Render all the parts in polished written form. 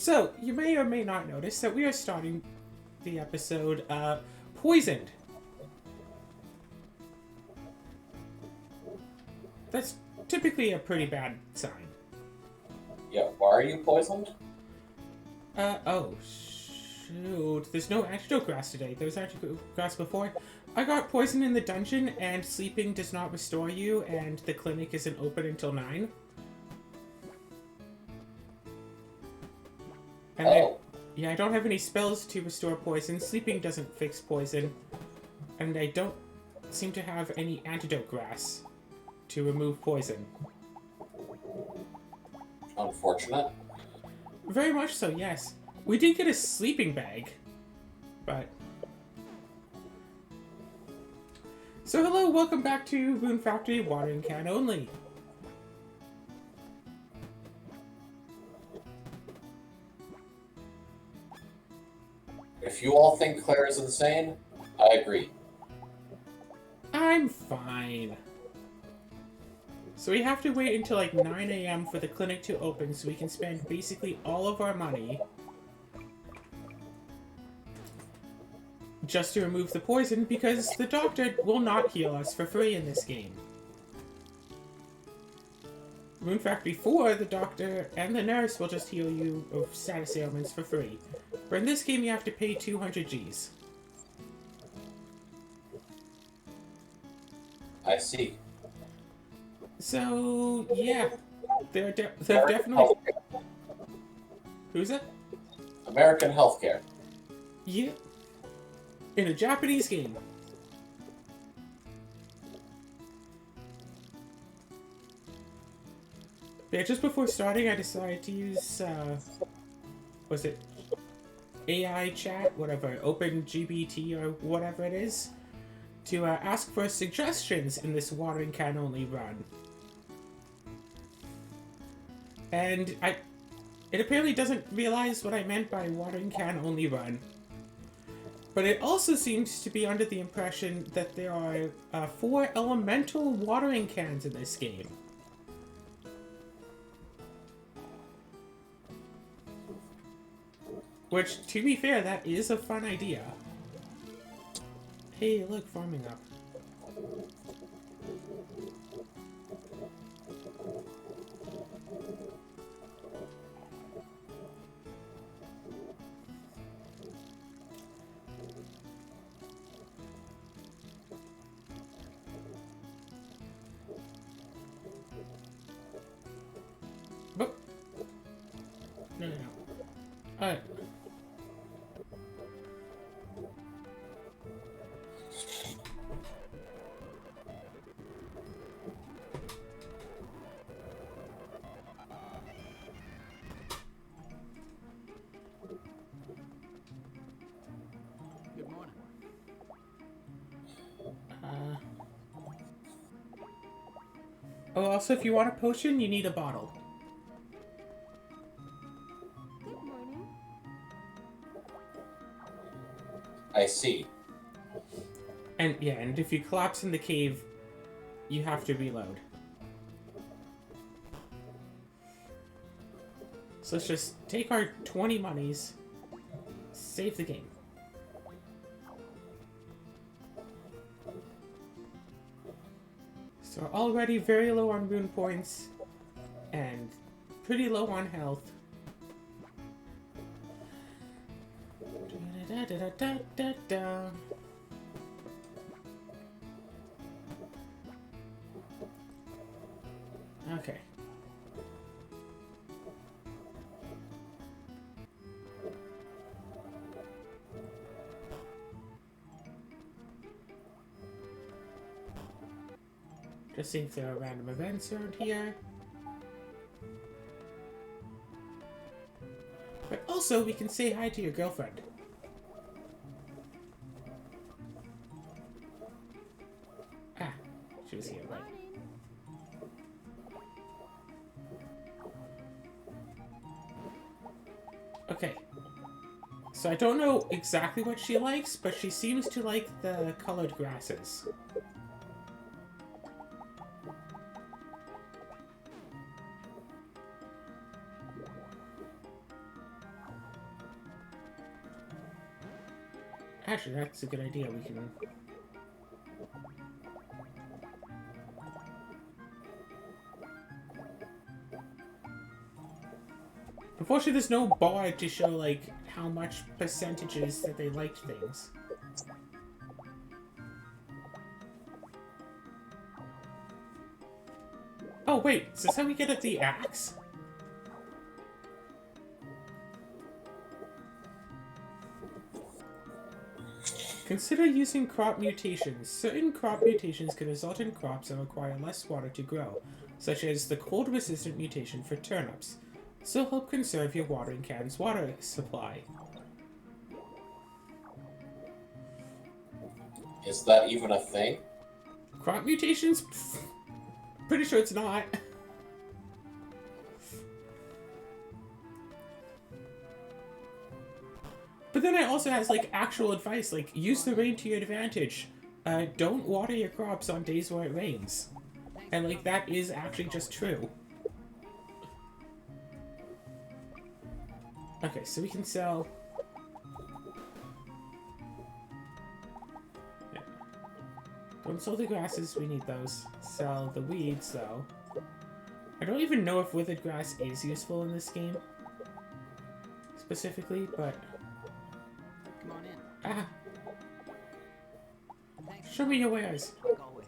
So, you may or may not notice that we are starting the episode Poisoned. That's typically a pretty bad sign. Yeah, why are you poisoned? Oh, shoot. There's no antidote grass today. There was antidote grass before. I got poisoned in the dungeon, and sleeping does not restore you, and the clinic isn't open until 9. And I don't have any spells to restore poison. Sleeping doesn't fix poison. And I don't seem to have any antidote grass to remove poison. Unfortunate. Very much so, yes. We did get a sleeping bag, but... So hello, welcome back to Rune Factory Watering Can Only. If you all think Claire is insane, I agree. I'm fine. So we have to wait until like 9 a.m. for the clinic to open so we can spend basically all of our money just to remove the poison because the doctor will not heal us for free in this game. Rune Factory 4, the doctor and the nurse will just heal you of status ailments for free. But in this game you have to pay 200 Gs. I see. So, yeah. They're American definitely... healthcare. Who's it? American healthcare. Yeah. In a Japanese game. Yeah, just before starting, I decided to use, was it AI chat, whatever, OpenGBT or whatever it is, to ask for suggestions in this watering can only run. And it apparently doesn't realize what I meant by watering can only run. But it also seems to be under the impression that there are 4 elemental watering cans in this game. Which, to be fair, that is a fun idea. Hey, look, farming up. But, no. Alright. Good morning. Oh, also, if you want a potion, you need a bottle. Good morning. I see. And yeah, and if you collapse in the cave, you have to reload. So let's just take our 20 monies, save the game. So we're already very low on rune points, and pretty low on health. Da-da-da-da-da-da. Okay. Just seeing if there are random events around here. But also, we can say hi to your girlfriend. Ah, she was here, right? Okay. So I don't know exactly what she likes, but she seems to like the colored grasses. Actually, that's a good idea. We can... Unfortunately, there's no bar to show, like, how much percentages that they liked things. Oh, wait. Is this how we get at the axe? Consider using crop mutations. Certain crop mutations can result in crops that require less water to grow, such as the cold-resistant mutation for turnips. This will help conserve your watering can's water supply. Is that even a thing? Crop mutations? Pfft. Pretty sure it's not. But then it also has, like, actual advice, like, use the rain to your advantage. Don't water your crops on days where it rains. And, like, that is actually just true. Okay, so we can sell... Yeah. Don't sell the grasses, we need those. Sell the weeds, though. I don't even know if withered grass is useful in this game. Specifically, but... Come on in. Ah! Thanks. Show me your wares! Like always.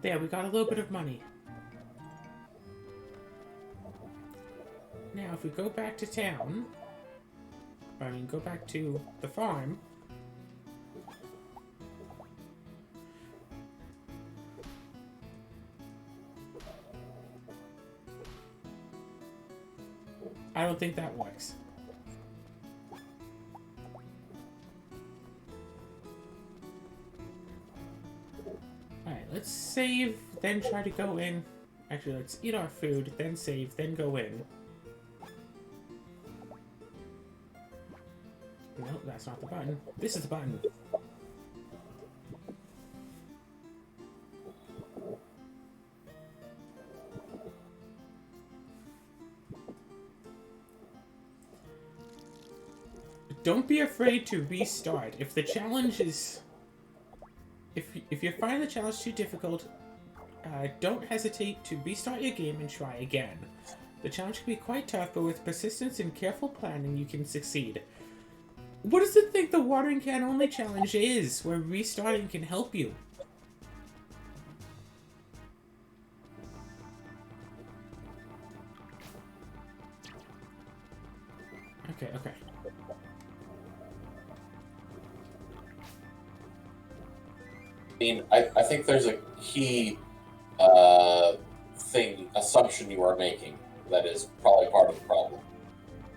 There, we got a little bit of money. Now, if we go back to town... I mean, go back to the farm... I don't think that works. Alright, let's save, then try to go in. Actually, let's eat our food, then save, then go in. No, that's not the button. This is the button. Don't be afraid to restart. If the challenge is... If you find the challenge too difficult, don't hesitate to restart your game and try again. The challenge can be quite tough, but with persistence and careful planning, you can succeed. What does it think the watering can only challenge is, where restarting can help you? Okay, okay. I mean, I think there's a key assumption you are making that is probably part of the problem.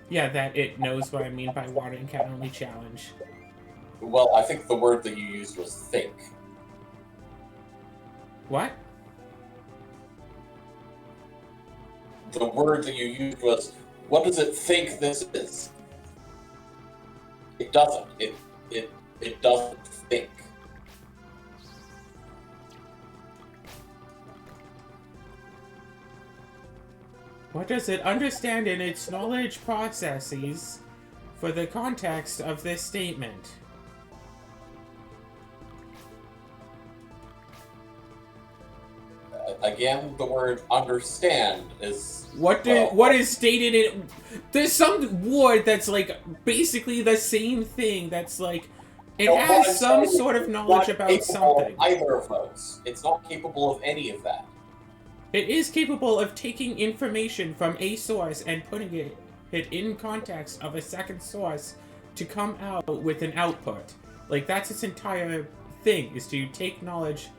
Yeah, that it knows what I mean by watering can only challenge. Well, I think the word that you used was think. What? The word that you used was, what does it think this is? It doesn't. It doesn't think. What does it understand in its knowledge processes for the context of this statement? Again, the word understand is... What is stated in... There's some word that's, like, basically the same thing that's, like... It No, has I'm some saying sort of it's knowledge not about capable something. of either of those. It's not capable of any of that. It is capable of taking information from a source and putting it in context of a second source to come out with an output. Like, that's its entire thing, is to take knowledge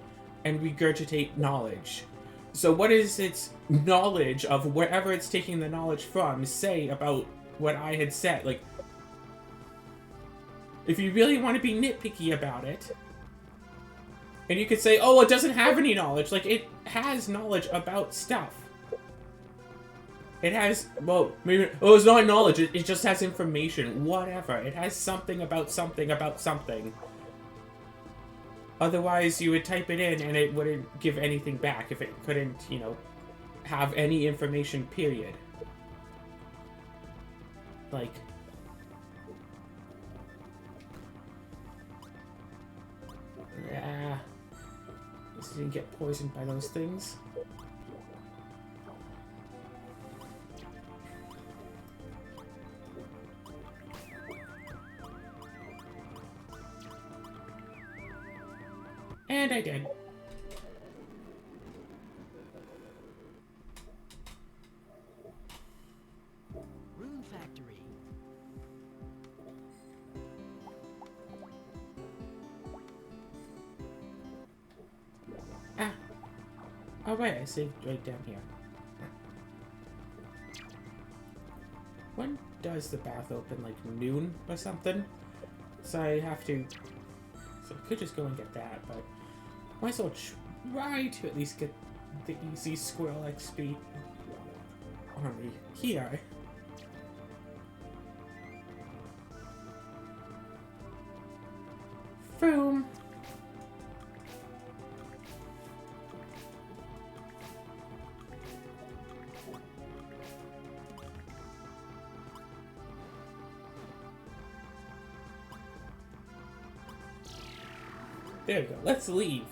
and regurgitate knowledge. So what is its knowledge of wherever it's taking the knowledge from say about what I had said? Like, if you really want to be nitpicky about it, and you could say, oh, it doesn't have any knowledge. Like, it has knowledge about stuff. It has, well, maybe, oh, it's not knowledge. It just has information. Whatever. It has something about something about something. Otherwise, you would type it in and it wouldn't give anything back if it couldn't, you know, have any information, period. Like... Yeah... Just didn't get poisoned by those things. And I did. Rune Factory. Ah. Oh wait, I saved right down here. When does the bath open? Like noon or something? So I have to... So I could just go and get that, but... Might as well try to at least get the easy squirrel XP on me here. Boom. There we go. Let's leave.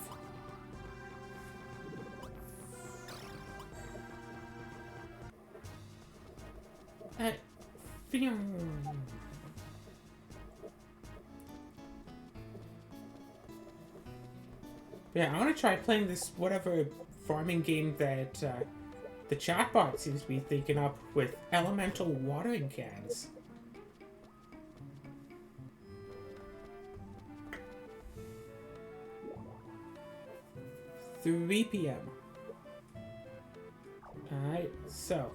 Yeah, I want to try playing this whatever farming game that the chatbot seems to be thinking up with elemental watering cans. 3 p.m. Alright, so...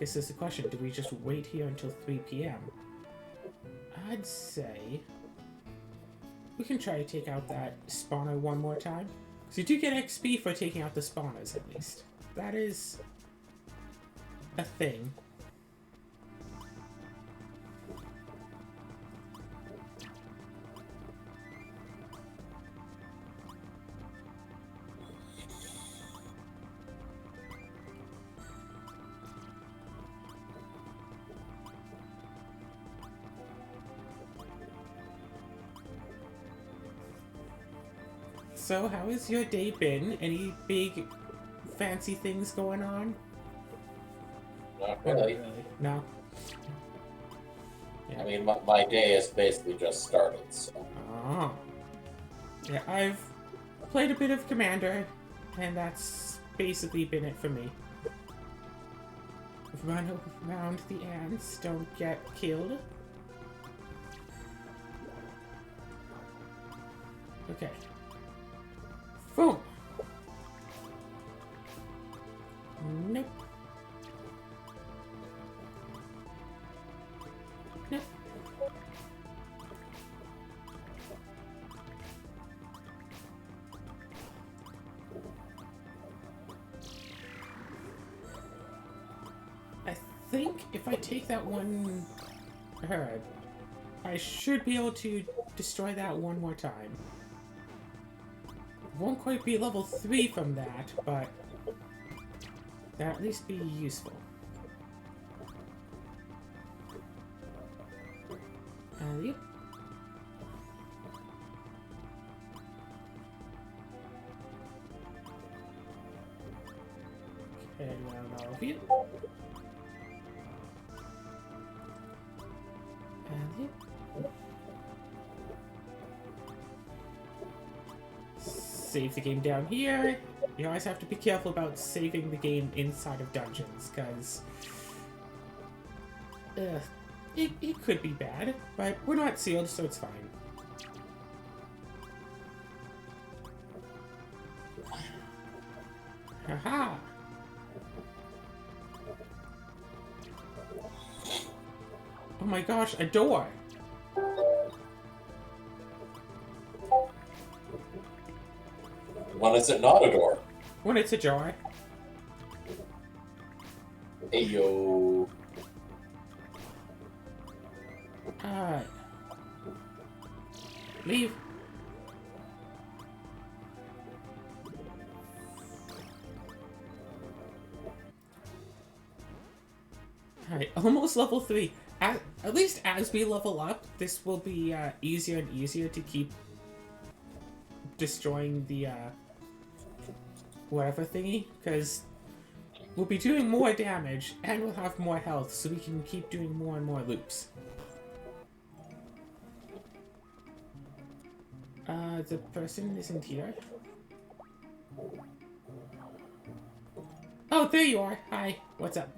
Guess that's the question. Do we just wait here until 3 p.m.? I'd say... We can try to take out that spawner one more time. Because you do get XP for taking out the spawners, at least. That is... a thing. So, how has your day been? Any big, fancy things going on? Not really. No? Yeah. I mean, my day has basically just started, so... Oh. Yeah, I've played a bit of Commander, and that's basically been it for me. Run around the ants, don't get killed. Okay. Boom! Nope. Nope. I think if I take that one herb, I should be able to destroy that one more time. Won't quite be level 3 from that, but that'll at least be useful. Yep. Okay, now all of you. And yep. Save the game down here. You always have to be careful about saving the game inside of dungeons, because it could be bad, but we're not sealed, so it's fine. Haha! Oh my gosh, a door! When is it not a door? When it's a jar. Hey, yo. Alright. Leave. Alright, almost level 3. At least as we level up, this will be easier and easier to keep destroying the whatever thingy, because we'll be doing more damage and we'll have more health, so we can keep doing more and more loops. The person isn't here. Oh, there you are. Hi. What's up?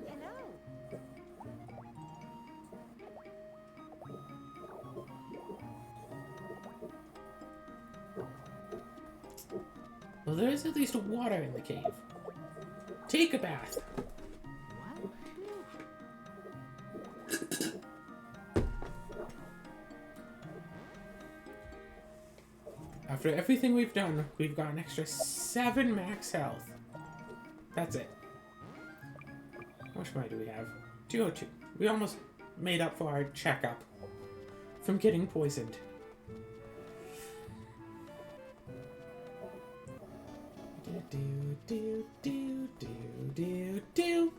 Hello. Well, there is at least water in the cave. Take a bath. What? After everything we've done, we've got an extra 7 max health. That's it. How much money do we have? 202. We almost made up for our checkup from getting poisoned. Do do do do do do.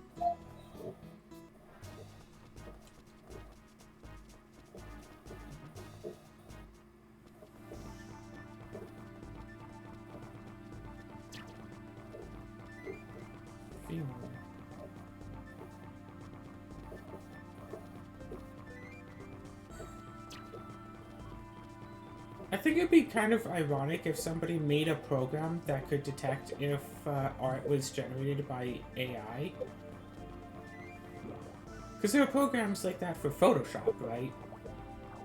Phew. I think it'd be kind of ironic if somebody made a program that could detect if art was generated by AI. Because there are programs like that for Photoshop, right?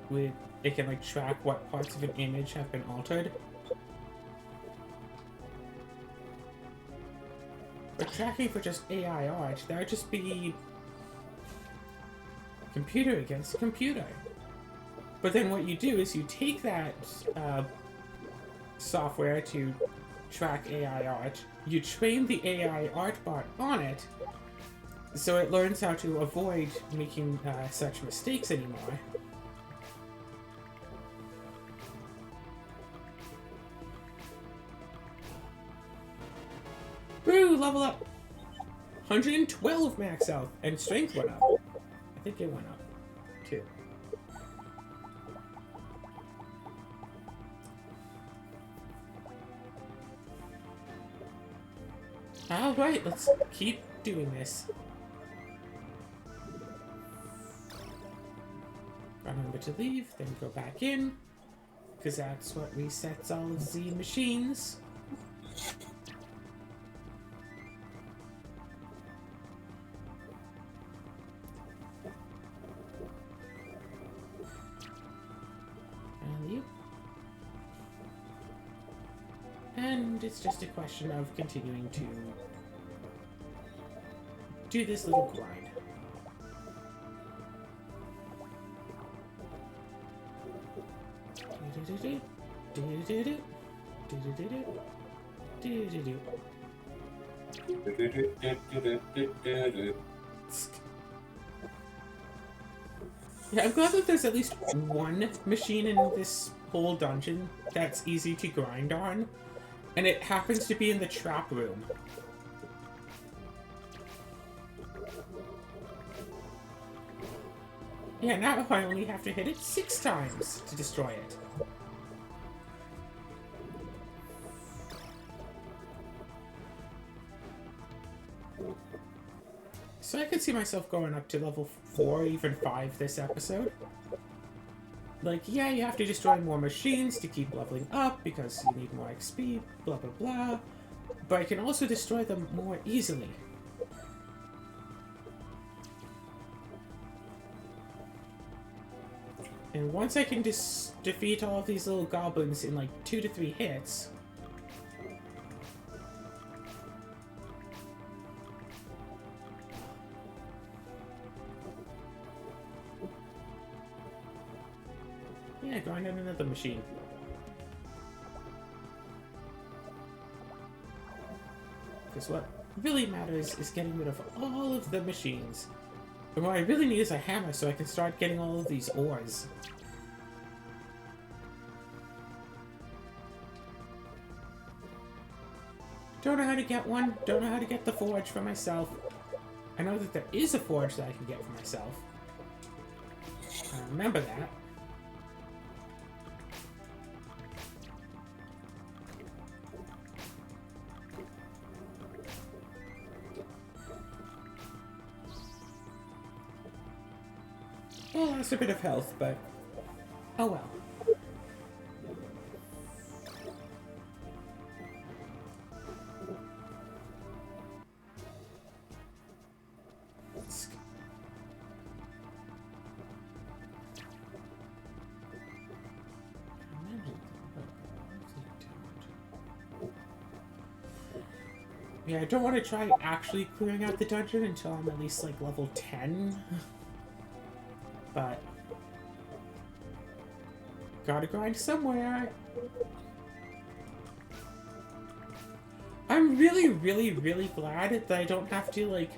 Where it can like track what parts of an image have been altered. But tracking for just AI art, that would just be computer against computer. But then what you do is you take that software to track AI art, you train the AI art bot on it, so it learns how to avoid making such mistakes anymore. Woo! Level up! 112 max health, and strength went up. I think it went up, too. Alright, let's keep doing this. Remember to leave, then go back in, because that's what resets all of the machines. And you. And it's just a question of continuing to do this little grind. Yeah, I'm glad that there's at least one machine in this whole dungeon that's easy to grind on, and it happens to be in the trap room. Yeah, now I only have to hit it 6 times to destroy it. So I could see myself going up to level 4, even 5 this episode. Like, yeah, you have to destroy more machines to keep leveling up because you need more XP, blah blah blah. But I can also destroy them more easily. And once I can defeat all of these little goblins in like 2 to 3 hits... Yeah, grind on another machine. Because what really matters is getting rid of all of the machines. And what I really need is a hammer so I can start getting all of these ores. Don't know how to get one, don't know how to get the forge for myself. I know that there is a forge that I can get for myself. I remember that. Well, that's a bit of health, but oh well. Yeah, I don't want to try actually clearing out the dungeon until I'm at least like level 10. But gotta grind somewhere. I'm really, really, really glad that I don't have to like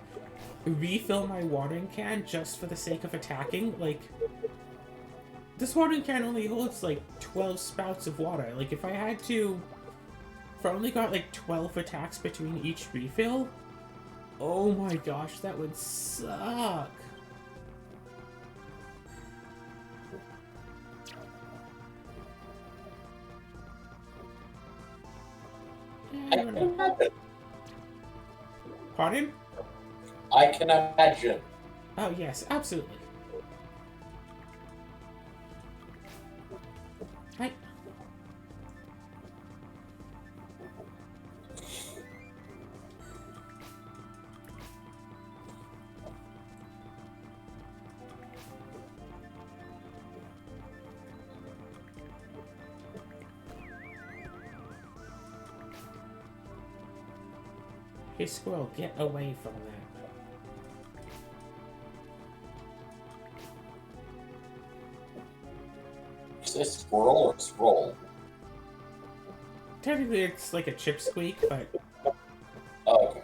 refill my watering can just for the sake of attacking. Like, this watering can only holds like 12 spouts of water. Like, if I had to, if I only got like 12 attacks between each refill, oh my gosh, that would suck. I can imagine. Pardon? I can imagine. Oh yes, absolutely. Hi. Hey squirrel, get away from that. Is this squirrel or scroll? Technically it's like a chip squeak, but Oh, okay.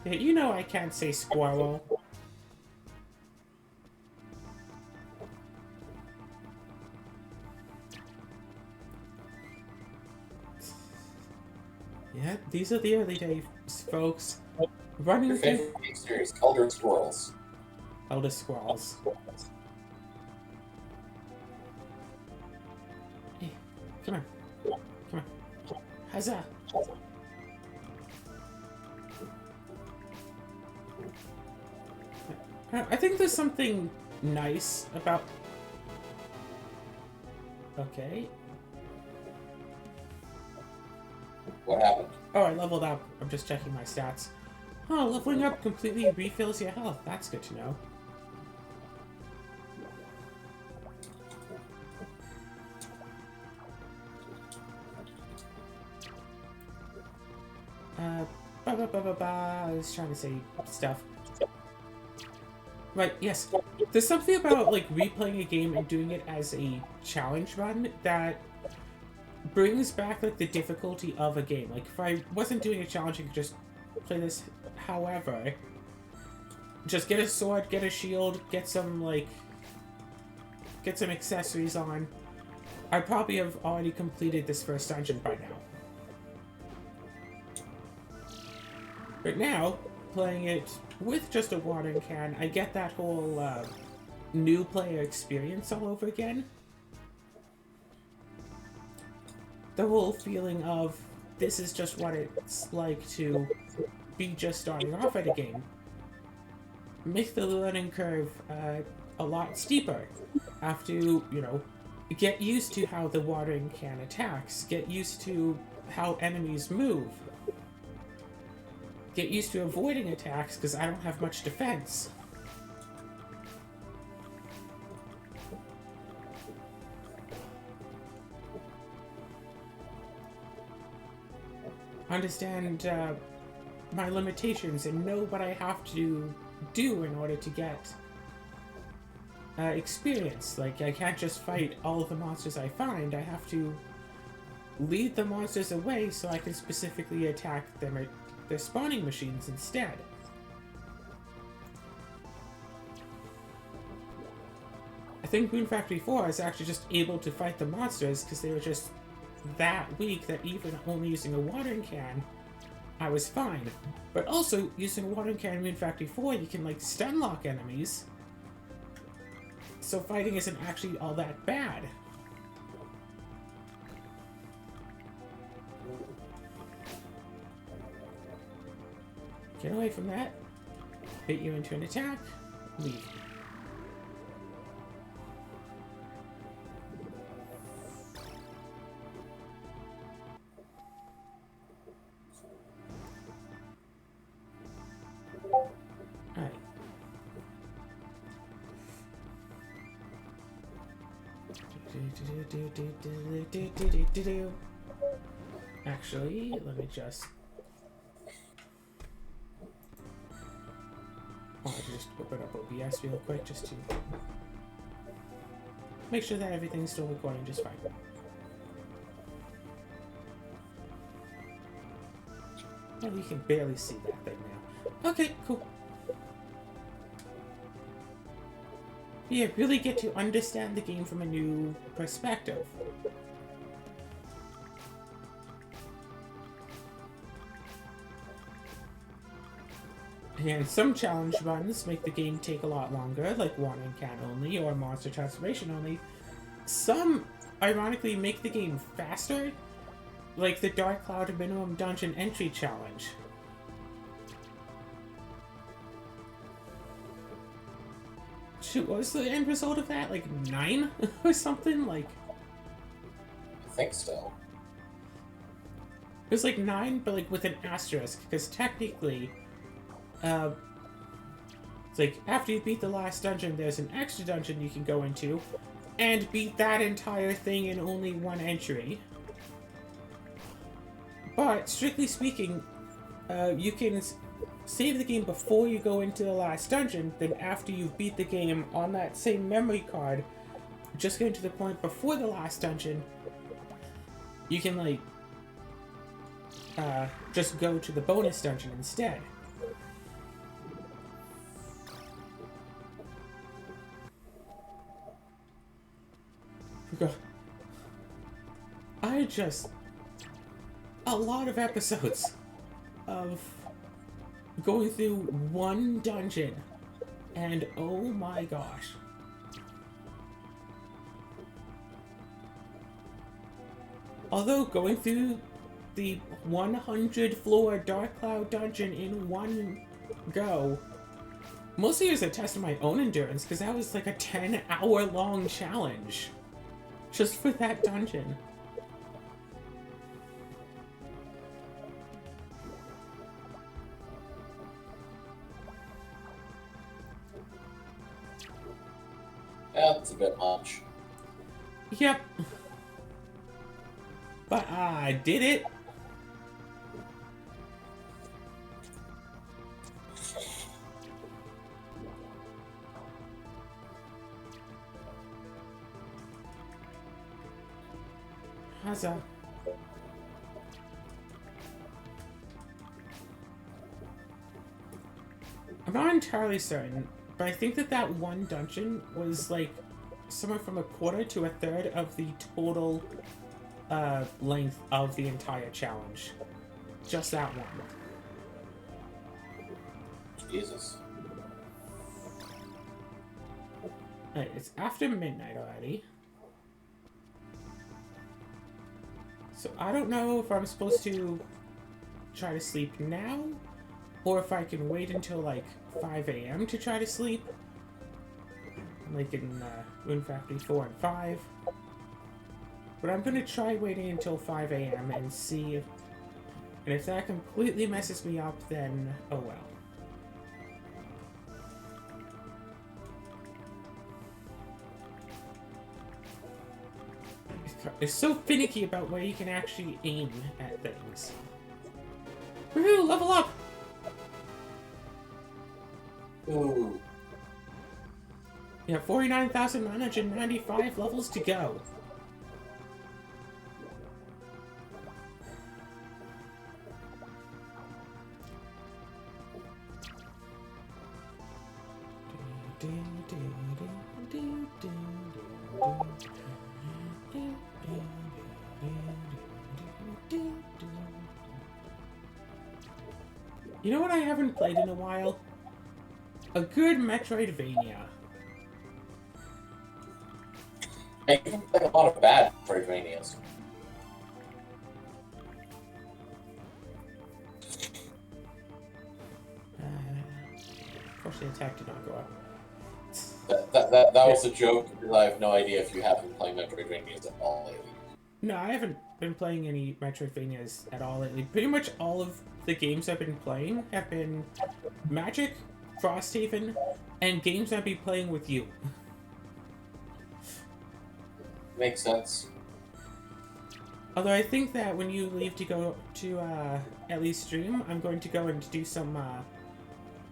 yeah, you know I can't say squirrel. Yeah, these are the early days, folks. Running Your through favorite game series, Elder Squirrels. Elder Scrolls. Hey, come on. Come on. Huzzah! I think there's something nice about... Okay. What happened? Oh, I leveled up. I'm just checking my stats. Oh, leveling up completely refills your health. That's good to know. I was trying to say stuff. Right, yes. There's something about, like, replaying a game and doing it as a challenge run that brings back, like, the difficulty of a game. Like, if I wasn't doing a challenge, I could just play this however. Just get a sword, get a shield, get some, like, get some accessories on. I probably have already completed this first dungeon by now. But now, playing it with just a watering can, I get that whole new player experience all over again. The whole feeling of, this is just what it's like to be just starting off at a game. Make the learning curve a lot steeper. Have to, you know, get used to how the watering can attacks, get used to how enemies move. Get used to avoiding attacks, because I don't have much defense. Understand my limitations and know what I have to do in order to get experience. Like, I can't just fight all of the monsters I find. I have to lead the monsters away so I can specifically attack them at their spawning machines instead. I think Moon Factory 4 is actually just able to fight the monsters because they were just that weak that even only using a watering can, I was fine. But also, using a watering can in Rune Factory 4, you can, like, stun lock enemies. So fighting isn't actually all that bad. Get away from that. Hit you into an attack. Leave. Alright. Actually, let me just... I'll just open up OBS real quick just to make sure that everything's still recording just fine. Oh, we can barely see that thing now. Okay, cool. Yeah, really get to understand the game from a new perspective. And some challenge runs make the game take a lot longer, like Watering Can only or Monster Transformation only. Some, ironically, make the game faster, like the Dark Cloud Minimum Dungeon Entry Challenge. Shoot, what was the end result of that? Like 9 or something? Like, I think so. it was like 9, but like with an asterisk, because technically, it's like after you beat the last dungeon, there's an extra dungeon you can go into, and beat that entire thing in only 1 entry. But strictly speaking, you can save the game before you go into the last dungeon, then after you beat the game on that same memory card, just getting to the point before the last dungeon, you can, like, just go to the bonus dungeon instead. I just... a lot of episodes of going through 1 dungeon, and oh my gosh. Although going through the 100 floor Dark Cloud dungeon in 1 go, mostly as a test of my own endurance, because that was like a 10-hour long challenge just for that dungeon. That's a bit much. Yep. But I did it. Huzzah. I'm not entirely certain, but I think that 1 dungeon was like somewhere from 1/4 to 1/3 of the total length of the entire challenge. Just that one. Jesus. Alright, it's after midnight already. So I don't know if I'm supposed to try to sleep now, or if I can wait until like 5 AM to try to sleep. Like in Rune Factory 4 and 5. But I'm gonna try waiting until 5 AM and see if... and if that completely messes me up, then oh well. It's so finicky about where you can actually aim at things. Woohoo! Level up! Ooh. You have 49,995 levels to go. You know what I haven't played in a while? A good Metroidvania. I even play a lot of bad Metroidvanias. Of course, the attack did not go up. That was a joke, because I have no idea if you have been playing Metroidvanias at all lately. No, I haven't been playing any Metroidvanias at all lately. Pretty much all of the games I've been playing have been Magic, Frosthaven, and games I've been playing with you. Makes sense. Although I think that when you leave to go to Ellie's stream, I'm going to go and do some,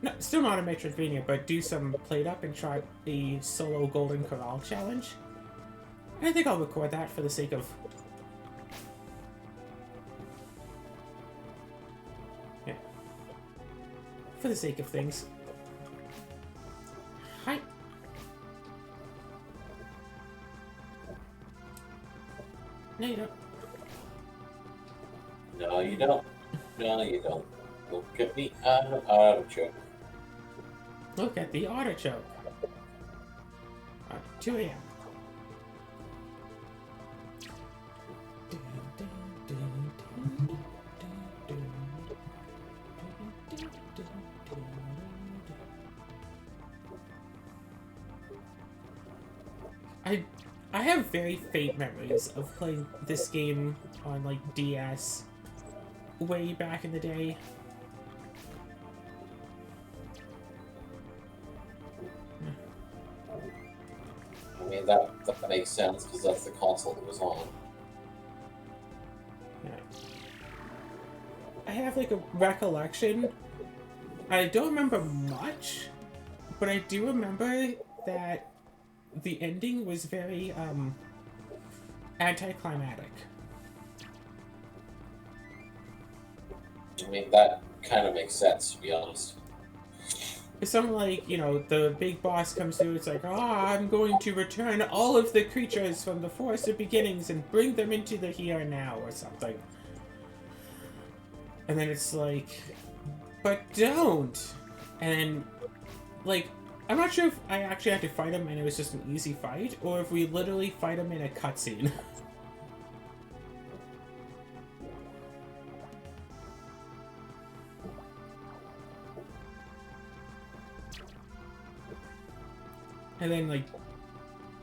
no, still not a Metroidvania, but do some played up and try the solo Golden Corral challenge. And I think I'll record that for the sake of... Yeah. For the sake of things. Hi. No, you don't. No, you don't. No, you don't. Look at me, I'm an artichoke. Look at the artichoke. 2 a.m. I have very faint memories of playing this game on like DS way back in the day. I mean, that makes sense, because that's the console that was on. Yeah. I have like a recollection. I don't remember much, but I do remember that the ending was very anticlimactic. I mean, that kind of makes sense, to be honest. It's something like, you know, the big boss comes through, it's like, I'm going to return all of the creatures from the Forest of Beginnings and bring them into the here and now, or something. And then it's like, but don't! And then, like, I'm not sure if I actually had to fight him and it was just an easy fight, or if we literally fight him in a cutscene. And then, like,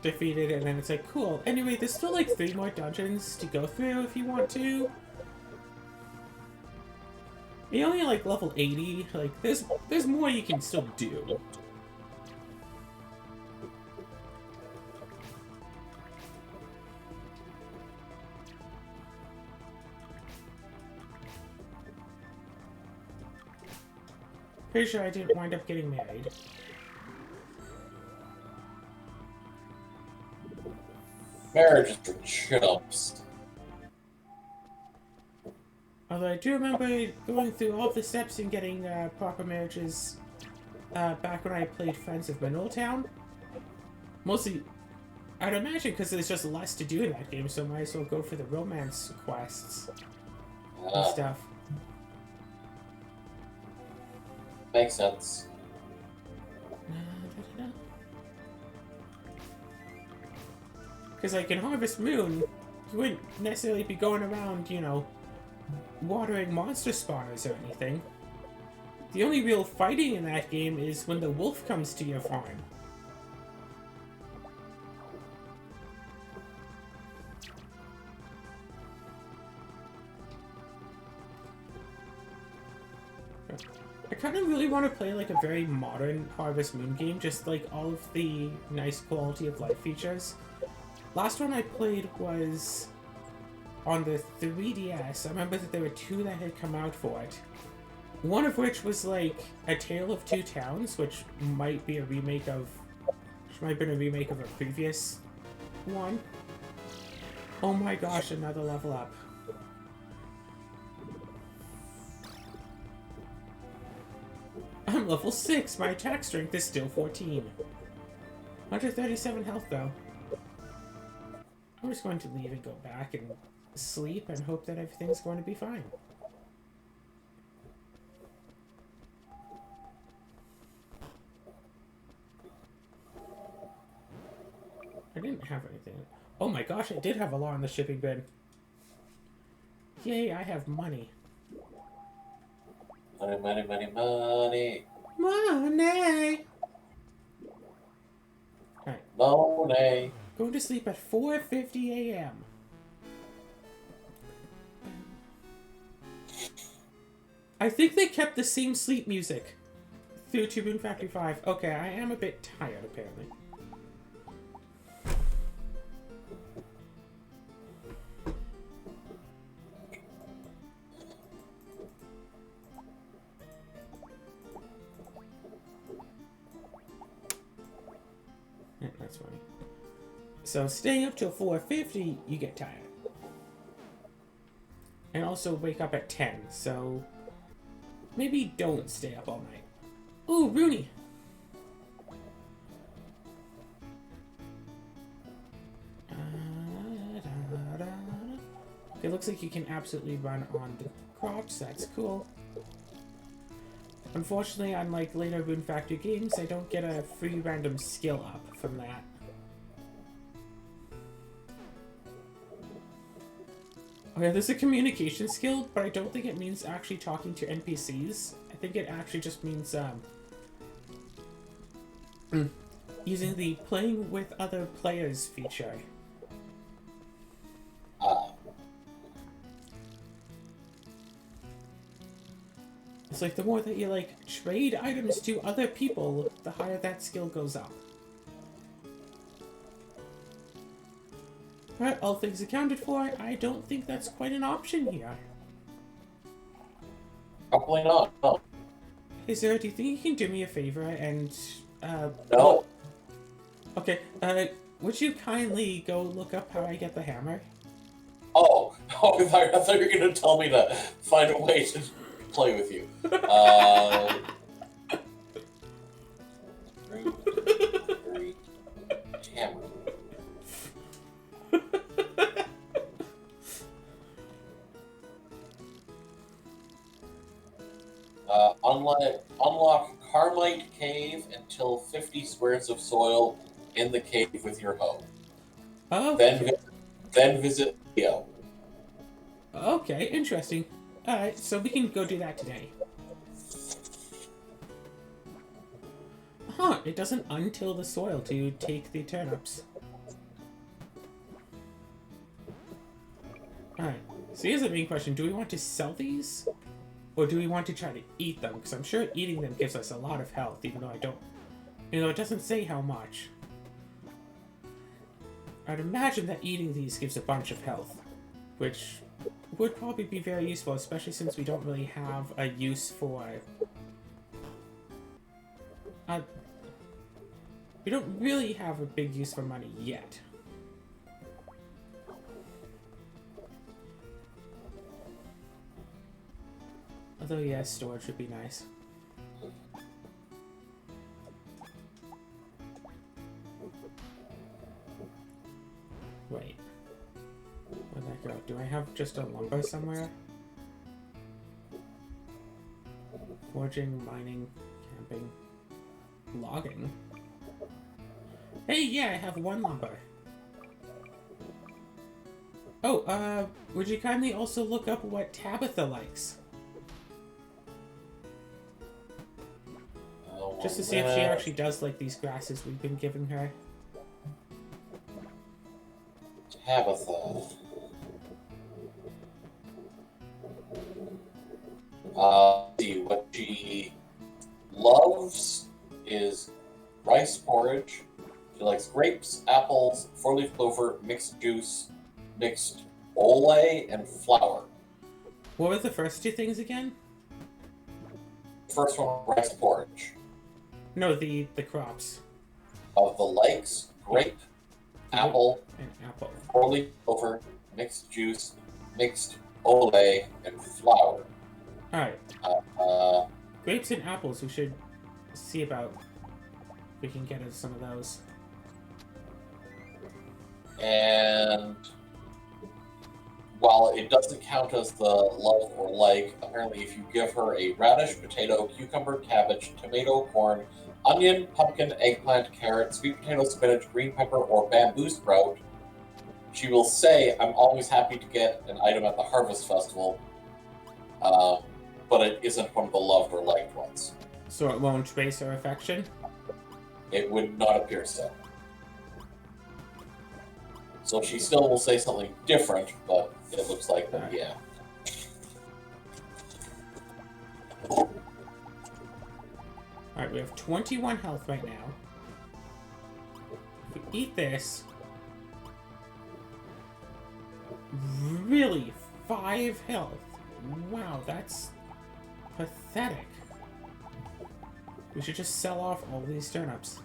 defeat it, and then it's like, cool. Anyway, there's still, like, 3 more dungeons to go through if you want to. You're only, like, level 80. Like, there's more you can still do. Pretty sure I didn't wind up getting married. Marriage is for chumps. Although I do remember going through all the steps and getting proper marriages back when I played Friends of Town. Mostly, I'd imagine because there's just less to do in that game, so might as well go for the romance quests and stuff. Makes sense. Because, like, in Harvest Moon, you wouldn't necessarily be going around, you know, watering monster spawners or anything. The only real fighting in that game is when the wolf comes to your farm. I kind of really want to play like a very modern Harvest Moon game, just like all of the nice quality of life features. Last one I played was on the 3DS. I remember that there were 2 that had come out for it. One of which was like A Tale of Two Towns, which might be a remake of... which might have been a remake of a previous one. Oh my gosh, another level up. I'm level 6, my attack strength is still 14. 137 health though. I'm just going to leave and go back and sleep and hope that everything's going to be fine. I didn't have anything. Oh my gosh, I did have a lot in the shipping bin. Yay, I have money. Money, money, money, money. Money! Alright, Money. going to sleep at 4:50 a.m. I think they kept the same sleep music through to Rune Factory 5. Okay, I am a bit tired, apparently. Yeah, that's funny. So staying up till 4:50, you get tired. And also wake up at 10, so maybe don't stay up all night. Ooh, Rune! It looks like you can absolutely run on the crops, that's cool. Unfortunately, unlike later Rune Factory games, I don't get a free random skill up from that. Oh yeah, there's a communication skill, but I don't think it means actually talking to NPCs. I think it actually just means, using the playing with other players feature. It's like the more that you, like, trade items to other people, the higher that skill goes up. Alright, all things accounted for, I don't think that's quite an option here. Probably not. No. Hey Sarah, do you think you can do me a favor and, No. Okay, would you kindly go look up how I get the hammer? Oh, I thought you were going to tell me to find a way to play with you. Hammer. Unlock Carmite Cave until 50 squares of soil in the cave with your hoe. Oh, Then visit Leo. okay, interesting. Alright, so we can go do that today. Huh, it doesn't untill the soil to take the turnips. Alright, so here's the main question. Do we want to sell these? Or do we want to try to eat them? Because I'm sure eating them gives us a lot of health, even though it doesn't say how much. I'd imagine that eating these gives a bunch of health, which would probably be very useful, especially since we don't really have a use for... we don't really have a big use for money yet. Although, yeah, storage would be nice. Wait. Where'd that go? Do I have just a lumber somewhere? Forging, mining, camping, logging. Hey, yeah, I have one lumber. Oh, would you kindly also look up what Tabitha likes? Just to see if she actually does like these grasses we've been giving her. Tabitha. See, what she loves is rice porridge. She likes grapes, apples, four-leaf clover, mixed juice, mixed ole, and flour. What were the first two things again? First one, rice porridge. No, the crops. Of the likes, grape, apple, And apple. four-leaf clover, mixed juice, mixed ole, and flour. Alright. Grapes and apples, we should see about if we can get us some of those. And while it doesn't count as the love or like, apparently if you give her a radish, potato, cucumber, cabbage, tomato, corn, onion, pumpkin, eggplant, carrot, sweet potato, spinach, green pepper, or bamboo sprout, she will say, I'm always happy to get an item at the Harvest Festival, but it isn't one of the loved or liked ones. So it won't trace her affection? It would not appear so. So she still will say something different, but it looks like, Alright. yeah. Alright, we have 21 health right now. If we eat this... Really? 5 health? Wow, that's... pathetic. We should just sell off all these turnips.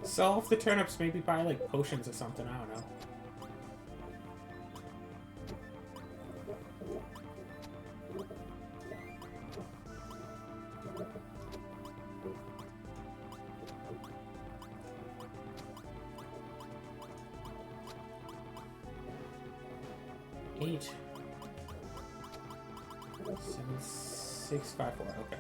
Sell off the turnips, maybe buy like potions or something, I don't know. Eight. 7, 6, 5, 4, okay.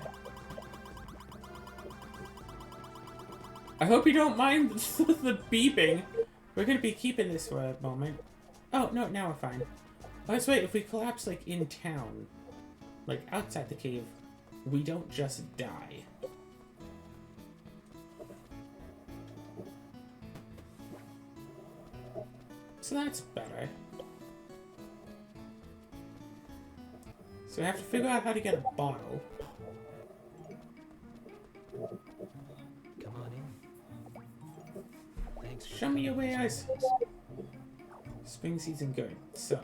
I hope you don't mind the beeping. We're gonna be keeping this for a moment. Oh, no, now we're fine. Let's wait, if we collapse, like, in town, like, outside the cave, we don't just die. So that's better. So we have to figure out how to get a bottle. Come on in. Thanks. Show me your wares. Spring season good. So,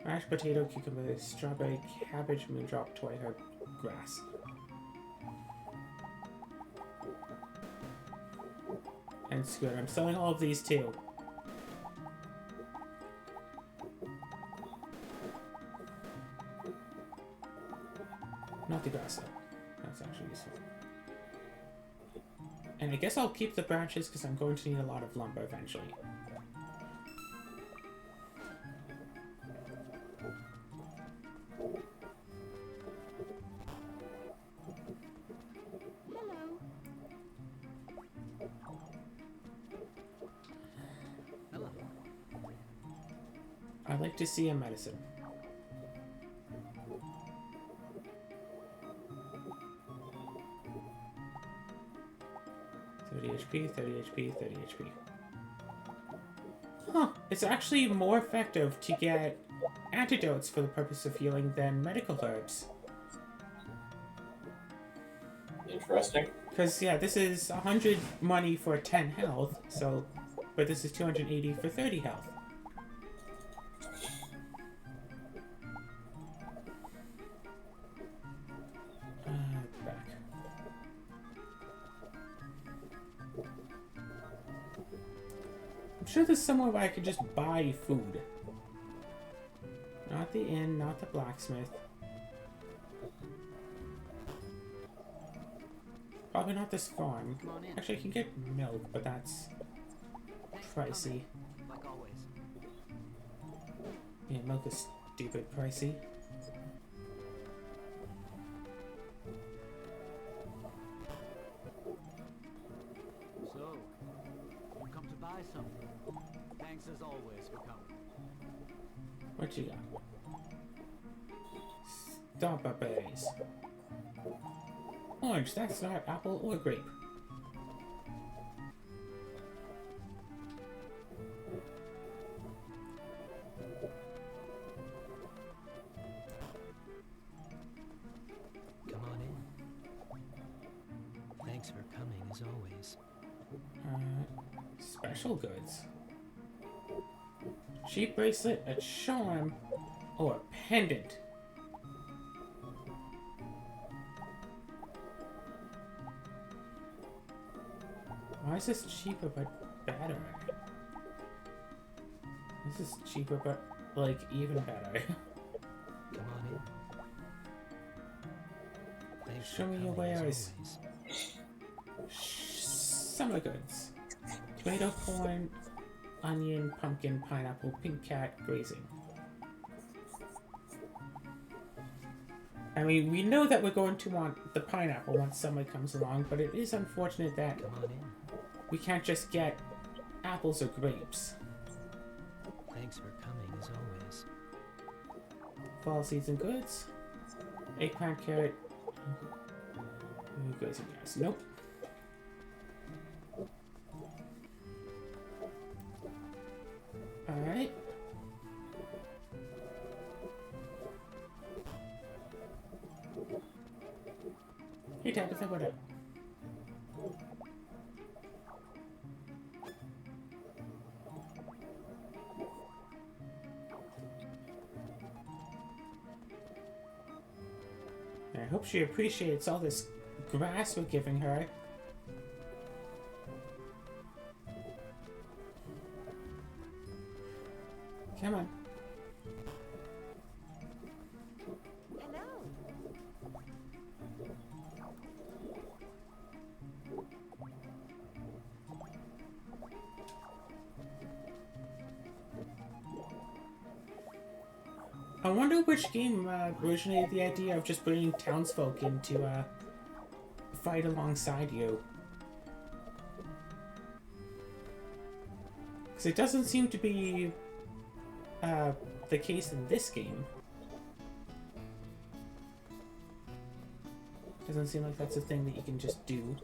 mashed potato, cucumber, strawberry, cabbage, moondrop, toy herb, grass. And it's good. I'm selling all of these too. Not the grass though. That's actually useful. And I guess I'll keep the branches because I'm going to need a lot of lumber eventually. Hello. Hello. I'd like to see a medicine. HP, 30 HP, 30 HP. Huh. It's actually more effective to get antidotes for the purpose of healing than medical herbs. Interesting. Because, yeah, this is 100 money for 10 health, so... But this is 280 for 30 health. Back. I'm sure there's somewhere where I could just buy food. Not the inn, not the blacksmith. Probably not this farm. Come on in. Actually, I can get milk, but that's Thanks for pricey. coming, like always. Yeah, milk is stupid pricey. So, you come to buy something. Thanks as always for coming. What you got? Stompa berries. Orange, that's not apple or grape. Come on in. Thanks for coming as always. Special goods. Cheap bracelet, a charm, or a pendant. Why is this cheaper but better? This is cheaper but, like, even better. Come on in. Thanks Show for me your coming as wares. always. Summer goods. Tomato, corn, onion, pumpkin, pineapple, pink cat, grazing. I mean, we know that we're going to want the pineapple once summer comes along, but it is unfortunate that Come on in. we can't just get apples or grapes. Thanks for coming, as always. Fall season goods. Eggplant, carrot. Goods and gas. Nope. Alright. Hey, Tabitha, what up? I hope she appreciates all this grass we're giving her. Come on. Hello. I wonder which game originated the idea of just bringing townsfolk in to fight alongside you. Because it doesn't seem to be the case in this game. Doesn't seem like that's a thing that you can just do.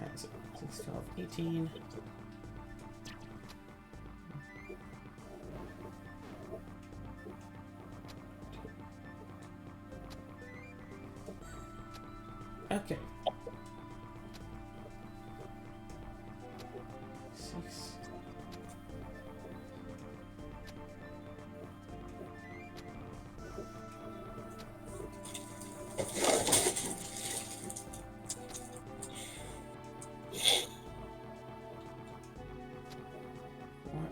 Alright, so 6, 12, 18. Okay. 6.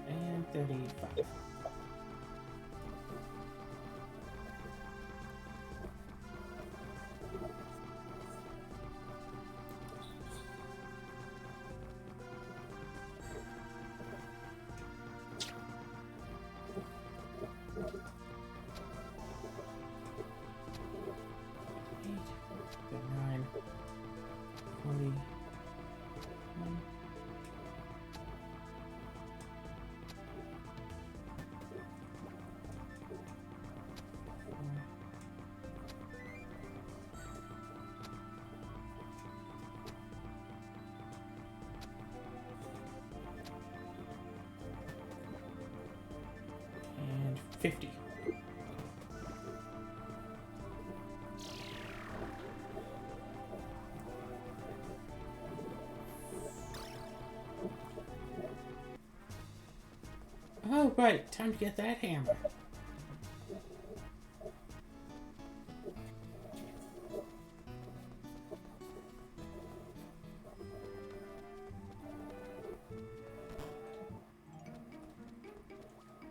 And 35. Nine, 20, 1. And 50. Oh, right. Time to get that hammer.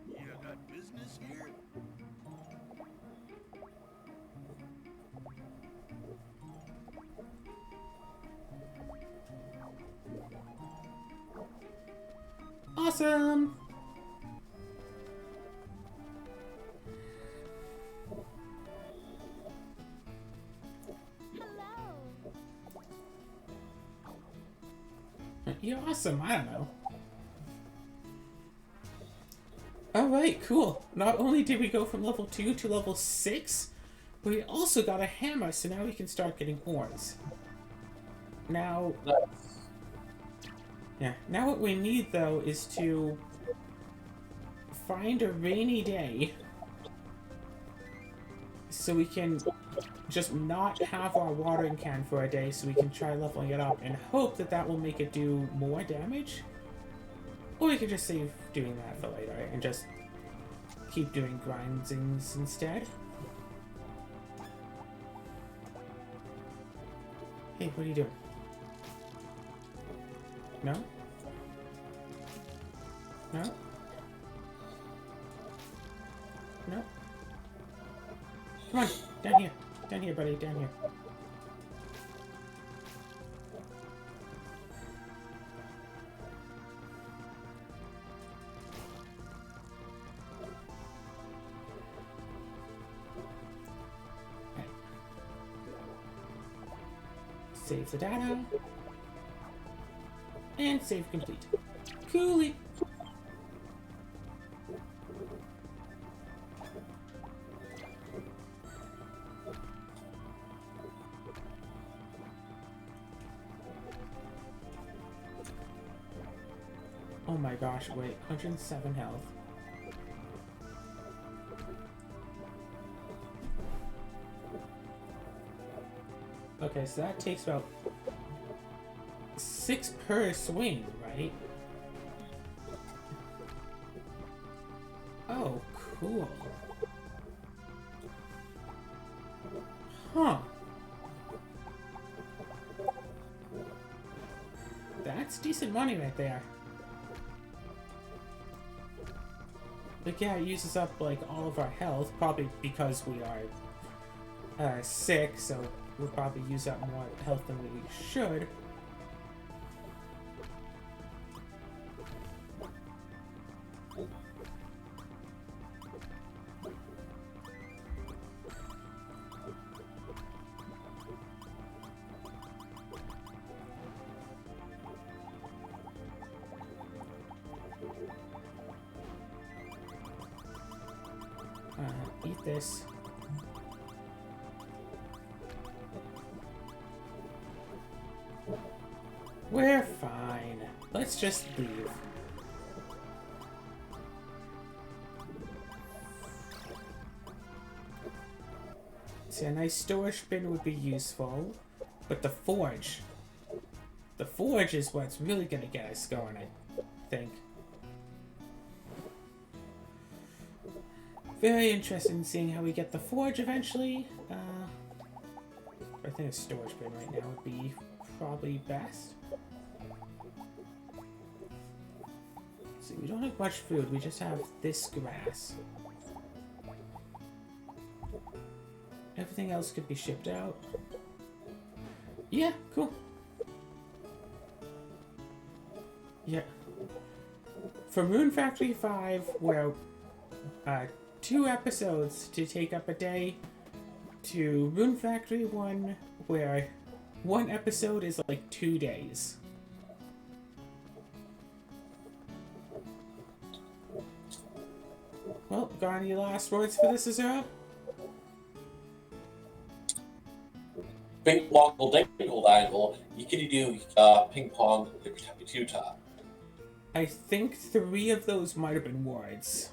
You got business here? Awesome! Hello. You're awesome, I don't know. Alright, cool. Not only did we go from level 2 to level 6, but we also got a hammer, so now we can start getting ores. Now, Nice. yeah, now what we need though is to find a rainy day so we can just not have our watering can for a day so we can try leveling it up and hope that that will make it do more damage. Or we could just save doing that for later and just keep doing grindings instead. Hey, what are you doing? No? No? No? Come on, down here. Down here, buddy, down here. Save the data. And save complete. Coolly. Oh my gosh, wait, 107 health. Okay, so that takes about 6 per swing, right? Oh, cool. Huh. That's decent money right there. Like, yeah, it uses up, like, all of our health, probably because we are sick, so we'll probably use up more health than we should. Eat this. We're fine. Let's just leave. See, a nice storage bin would be useful, but the forge is what's really gonna get us going, I think. Very interested in seeing how we get the forge eventually. I think a storage bin right now would be probably best. See, we don't have much food, we just have this grass. Everything else could be shipped out. Yeah, cool. Yeah. For Rune Factory 5, where 2 episodes to take up a day, to Rune Factory 1, where 1 episode is like 2 days. Well, got any last words for this, Azura? Bing woggle dingle dangle, yickety do ping pong, lippy tappy two top. I think 3 of those might have been words.